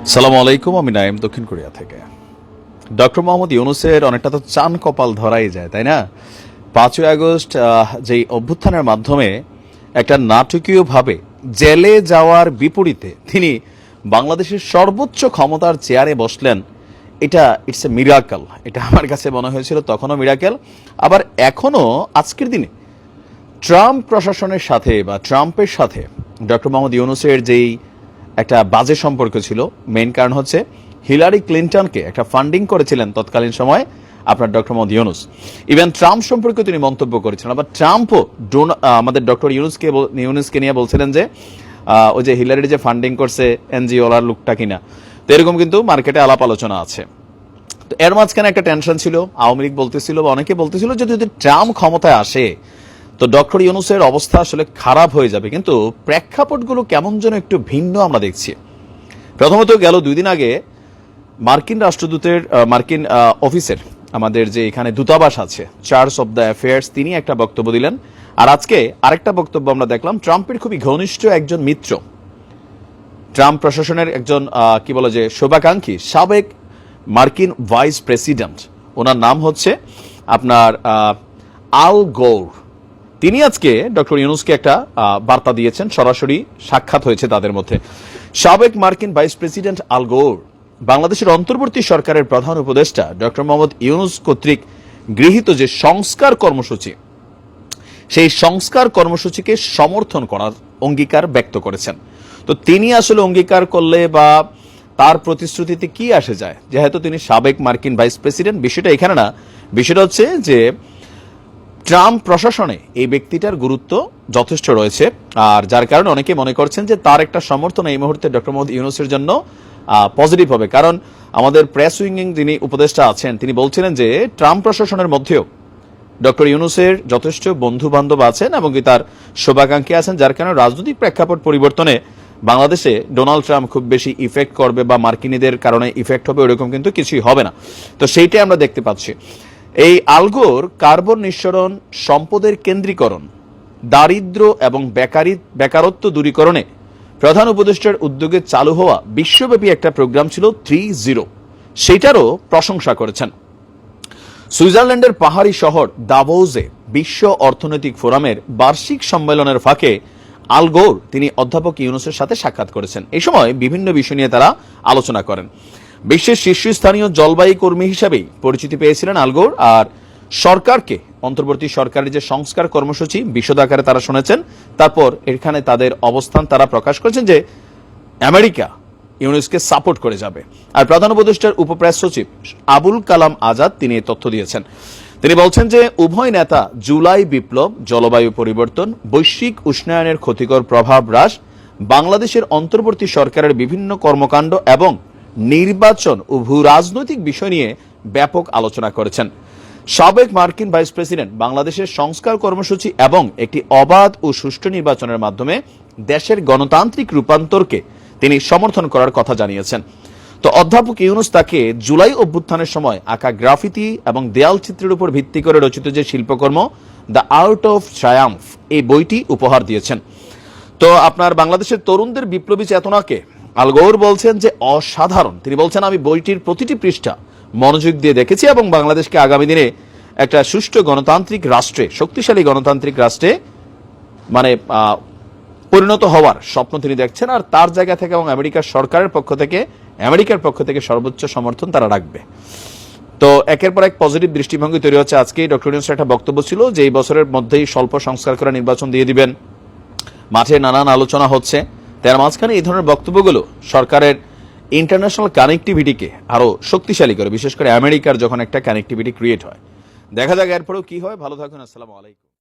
সালামু আলাইকুম, আমি নাইম দক্ষিণ কোরিয়া থেকে। ডক্টর মোহাম্মদ ইউনূসের অনেকটা তো চান কপাল ধরাই যায়, তাই না? ৫ই আগস্ট যেই অভ্যুত্থানের মাধ্যমে একটা নাটকীয়ভাবে জেলে যাওয়ার বিপরীতে তিনি বাংলাদেশের সর্বোচ্চ ক্ষমতার চেয়ারে বসলেন, এটা ইটস এ মিরাকল। এটা আমার কাছে মনে হয়েছিল তখনও মিরাকেল, আবার এখনও আজকের দিনে ট্রাম্প প্রশাসনের সাথে বা ট্রাম্পের সাথে ডক্টর মোহাম্মদ ইউনূসের যেই একটা বাজে সম্পর্ক ছিল, মেইন কারণ হচ্ছে হিলারি ক্লিন্টনকে একটা ফান্ডিং করেছিলেন তৎকালীন সময় আপনার doctor Mohammad Yunus. Even Trump সম্পর্কে তিনি মন্তব্য করেছিলেন, আবার ট্রাম্পও আমাদের ডক্টর ইউনূসকে নিয়ে বলছিলেন যে ওই যে হিলারির যে ফান্ডিং করছে এনজিওলার লোকটা কিনা। তো এরকম কিন্তু মার্কেটে আলাপ আলোচনা আছে। তো এর মাঝখানে একটা টেনশন ছিল, আওয়ামী লীগ বলতেছিল বা অনেকে বলতেছিল যে যদি ট্রাম্প ক্ষমতায় আসে তো ডক্টর ইউনূসের অবস্থা আসলে খারাপ হয়ে যাবে। কিন্তু প্রেক্ষাপটগুলো কেমন যেন একটু ভিন্ন আমরা দেখছি। প্রথমত গেল 2 দিন আগে মার্কিন রাষ্ট্রদূতের মার্কিন অফিসের আমাদের যে এখানে দূতাবাস আছে, চার্জ অব দ্য অ্যাফেয়ার্স, তিনি একটা বক্তব্য দিলেন। আর আজকে আরেকটা বক্তব্য আমরা দেখলাম ট্রাম্পের খুবই ঘনিষ্ঠ একজন মিত্র, ট্রাম্প প্রশাসনের একজন কি বলে যে শুভাকাঙ্ক্ষী, সাবেক মার্কিন ভাইস প্রেসিডেন্ট, ওনার নাম হচ্ছে আপনার আল গোর। তিনি আজকে ডক্টর ইউনূসকে একটা বার্তা দিয়েছেন, সরাসরি সাক্ষাৎ হয়েছে তাদের মধ্যে। সাবেক মার্কিন ভাইস প্রেসিডেন্ট আল গোর বাংলাদেশের অন্তর্বর্তী সরকারের প্রধান উপদেষ্টা ডক্টর মোহাম্মদ ইউনূস কর্তৃক গৃহীত যে সংস্কার কর্মসূচি, সেই সংস্কার কর্মসূচিকে সমর্থন করার অঙ্গীকার ব্যক্ত করেছেন। তো তিনি আসলে অঙ্গীকার করলে বা তার প্রতিশ্রুতিতে কি আসে যায়, যেহেতু তিনি সাবেক মার্কিন ভাইস প্রেসিডেন্ট, বিষয়টা এখানে না। বিষয়টা হচ্ছে যে ট্রাম্প প্রশাসনে এই ব্যক্তিটার গুরুত্ব যথেষ্ট রয়েছে, আর যার কারণে অনেকে মনে করছেন যে তার একটা সমর্থন এই মুহূর্তে ডক্টর মোহাম্মদ ইউনূসের জন্য পজিটিভ হবে। কারণ আমাদের প্রেস উইং যিনি উপদেষ্টা আছেন তিনি বলছিলেন যে ট্রাম্প প্রশাসনের মধ্যেও ডক্টর ইউনূসের যথেষ্ট বন্ধু বান্ধব আছেন এবং তার শুভাকাঙ্ক্ষী আছেন, যার কারণে রাজনৈতিক প্রেক্ষাপট পরিবর্তনে বাংলাদেশে ডোনাল্ড ট্রাম্প খুব বেশি ইফেক্ট করবে বা মার্কিনীদের কারণে ইফেক্ট হবে ওরকম কিন্তু কিছুই হবে না। তো সেইটাই আমরা দেখতে পাচ্ছি। এই আল গোর কার্বন নিঃসরণ, সম্পদের কেন্দ্রীকরণ, দারিদ্র্য এবং বেকারত্ব দূরীকরণে প্রধান উপদেষ্টার উদ্যোগে চালু হওয়া বিশ্বব্যাপী একটা প্রোগ্রাম ছিল 3-0, সেটারও প্রশংসা করেছেন। সুইজারল্যান্ডের পাহাড়ি শহর দাভোসে বিশ্ব অর্থনৈতিক ফোরামের বার্ষিক সম্মেলনের ফাঁকে আল গোর তিনি অধ্যাপক ইউনূসের সাথে সাক্ষাৎ করেছেন। এই সময় বিভিন্ন বিষয় নিয়ে তারা আলোচনা করেন। বিশ্বের শীর্ষস্থানীয় জলবায়ু কর্মী হিসাবেই পরিচিতি পেয়েছিলেন আল গোর, আর সরকারকে, অন্তর্বর্তী সরকারের যে সংস্কার কর্মসূচি বিশদ আকারে তারা শুনেছেন। তারপর এখানে তাদের অবস্থান তারা প্রকাশ করেছেন যে আমেরিকা ইউনূসকে সাপোর্ট করে যাবে। আর প্রধান উপদেষ্টার উপপ্রেস সচিব আবুল কালাম আজাদ তিনি এই তথ্য দিয়েছেন। তিনি বলছেন যে উভয় নেতা জুলাই বিপ্লব, জলবায়ু পরিবর্তন, বৈশ্বিক উষ্ণায়নের ক্ষতিকর প্রভাব হ্রাস, বাংলাদেশের অন্তর্বর্তী সরকারের বিভিন্ন কর্মকাণ্ড এবং নির্বাচন ও ভূ রাজনৈতিক বিষয় নিয়ে ব্যাপক আলোচনা করেছেন। সাবেক মার্কিন ভাইস প্রেসিডেন্ট বাংলাদেশের সংস্কার কর্মসূচি এবং একটি অবাধ ও সুষ্ঠু নির্বাচনের মাধ্যমে দেশের গণতান্ত্রিক রূপান্তরকে তিনি সমর্থন করার কথা জানিয়েছেন। তো অধ্যাপক ইউনূস তাকে জুলাই অভ্যুত্থানের সময় আঁকা গ্রাফিতি এবং দেয়াল চিত্রের উপর ভিত্তি করে রচিত যে শিল্পকর্ম দ্য আর্ট অফ ট্রায়াম্ফ, এই বইটি উপহার দিয়েছেন। তো আপনার বাংলাদেশের তরুণদের বিপ্লবী চেতনাকে আল গোর বলছেন যে অসাধারণ। তিনি বলছেন আমি বইটির প্রতিটি পৃষ্ঠা মনোযোগ দিয়ে দেখেছি এবং বাংলাদেশকে আগামী দিনে একটা সুষ্ঠু গণতান্ত্রিক রাষ্ট্রে, শক্তিশালী গণতান্ত্রিক রাষ্ট্রে মানে পরিণত হওয়ার স্বপ্ন তিনি দেখছেন। আর তার জায়গা থেকে এবং আমেরিকার সরকারের পক্ষ থেকে, আমেরিকার পক্ষ থেকে সর্বোচ্চ সমর্থন তারা রাখবে। তো একের পর এক পজিটিভ দৃষ্টিভঙ্গি তৈরি হচ্ছে। আজকেই ডক্টর ইউনূসের একটা বক্তব্য ছিল যে এই বছরের মধ্যেই স্বল্প সংস্কার করে নির্বাচন দিয়ে দিবেন, মাঠে নানান আলোচনা হচ্ছে। তার মাঝখানে এই ধরনের বক্তব্যগুলো সরকারের ইন্টারন্যাশনাল কানেক্টিভিটিকে আরো শক্তিশালী করে, বিশেষ করে আমেরিকার যখন একটা কানেক্টিভিটি ক্রিয়েট হয়। দেখা যাক এরপরেও কি হয়। ভালো থাকুন, আসসালামু আলাইকুম।